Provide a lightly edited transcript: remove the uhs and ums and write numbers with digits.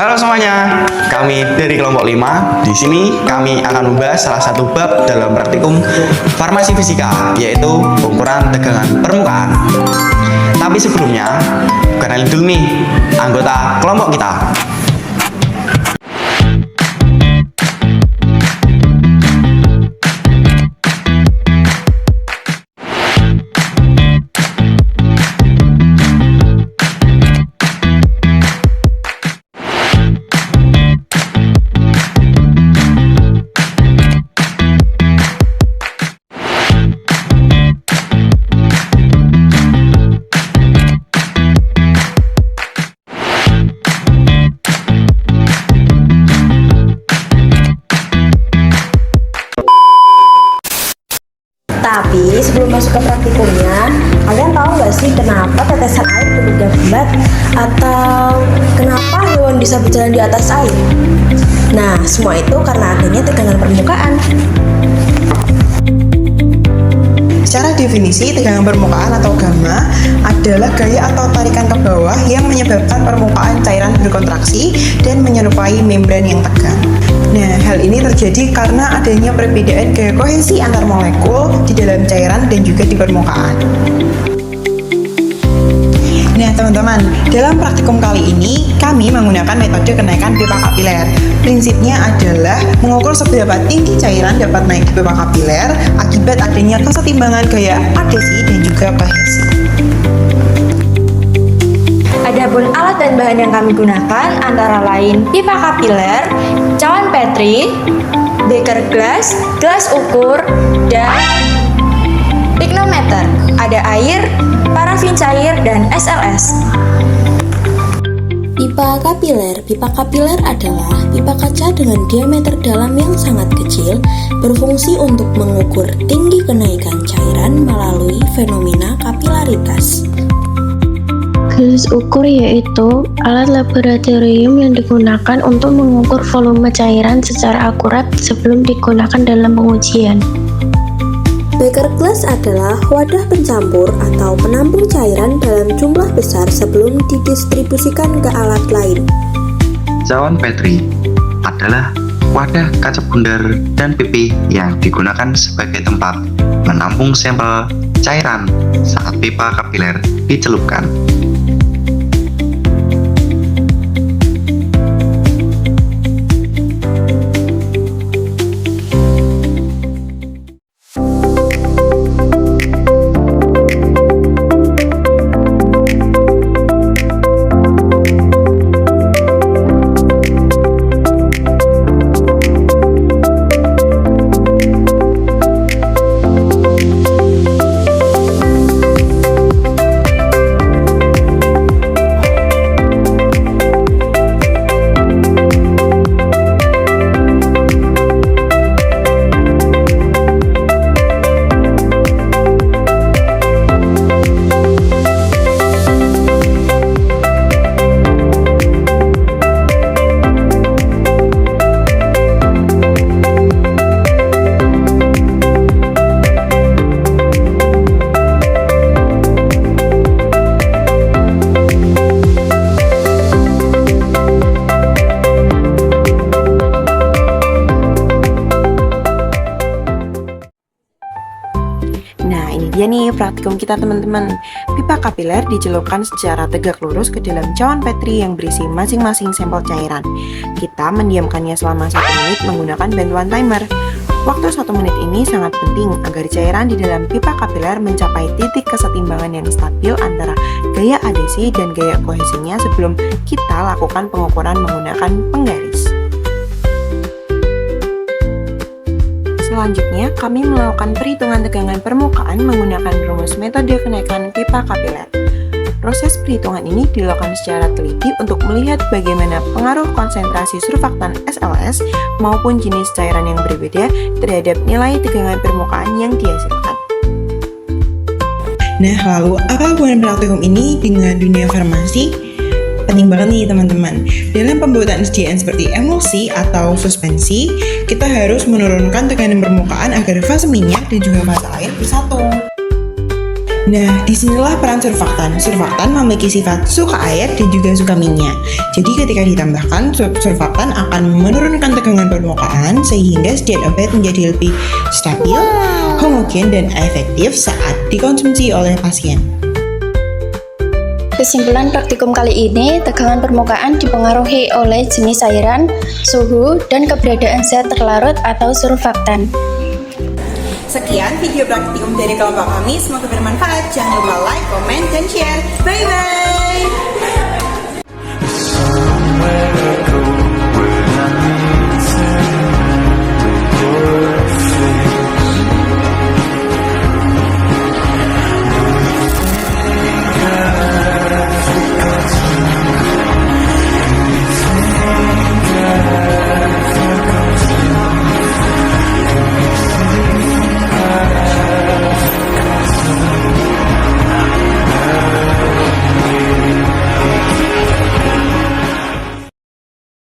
Halo semuanya, kami dari kelompok 5. Di sini kami akan membahas salah satu bab dalam praktikum farmasi fisika, yaitu pengukuran tegangan permukaan. Tapi sebelumnya, kenalin dulu nih anggota kelompok kita. Tapi sebelum masuk ke praktikumnya, kalian tahu nggak sih kenapa tetesan air bergerak atau kenapa hewan bisa berjalan di atas air? Nah, semua itu karena adanya tegangan permukaan. Secara definisi, tegangan permukaan atau gamma adalah gaya atau tarikan ke bawah yang menyebabkan permukaan cairan berkontraksi dan menyerupai membran yang tegang. Nah, hal ini terjadi karena adanya perbedaan gaya kohesi antar molekul di dalam cairan dan juga di permukaan. Nah teman-teman, dalam praktikum kali ini kami menggunakan metode kenaikan pipa kapiler. Prinsipnya adalah mengukur seberapa tinggi cairan dapat naik di pipa kapiler akibat adanya kesetimbangan gaya adhesi dan juga kohesi. Adapun alat dan bahan yang kami gunakan antara lain pipa kapiler, cawan Petri, beker gelas, gelas ukur, dan pignometer. Ada air, parafin cair, dan SLS. Pipa kapiler adalah pipa kaca dengan diameter dalam yang sangat kecil, berfungsi untuk mengukur tinggi kenaikan cairan melalui fenomena kapilaritas. Gelas ukur yaitu alat laboratorium yang digunakan untuk mengukur volume cairan secara akurat sebelum digunakan dalam pengujian. Beker gelas adalah wadah pencampur atau penampung cairan dalam jumlah besar sebelum didistribusikan ke alat lain. Cawan Petri adalah wadah kaca bundar dan pipih yang digunakan sebagai tempat menampung sampel cairan saat pipa kapiler dicelupkan. Nah, ini dia nih praktikum kita teman-teman. Pipa kapiler dicelupkan secara tegak lurus ke dalam cawan Petri yang berisi masing-masing sampel cairan. Kita mendiamkannya selama 1 menit menggunakan bantuan timer. Waktu 1 menit ini sangat penting agar cairan di dalam pipa kapiler mencapai titik kesetimbangan yang stabil antara gaya adhesi dan gaya kohesinya sebelum kita lakukan pengukuran menggunakan penggaris. Selanjutnya, kami melakukan perhitungan tegangan permukaan menggunakan rumus metode kenaikan pipa kapiler. Proses perhitungan ini dilakukan secara teliti untuk melihat bagaimana pengaruh konsentrasi surfaktan SLS maupun jenis cairan yang berbeda terhadap nilai tegangan permukaan yang dihasilkan. Nah, lalu apa hubungan praktikum ini dengan dunia farmasi? Penting banget nih teman-teman. Dalam pembuatan SDN seperti emulsi atau suspensi, kita harus menurunkan tekanan permukaan agar fase minyak dan juga fase air bersatu. Nah, disinilah peran surfaktan. Surfaktan memiliki sifat suka air dan juga suka minyak. Jadi ketika ditambahkan, surfaktan akan menurunkan tegangan permukaan sehingga zat obat menjadi lebih stabil, homogen, dan efektif saat dikonsumsi oleh pasien. Kesimpulan praktikum kali ini, tegangan permukaan dipengaruhi oleh jenis cairan, suhu, dan keberadaan zat terlarut atau surfaktan. Sekian video praktikum dari kelompok kami, semoga bermanfaat. Jangan lupa like, comment, dan share. Bye-bye!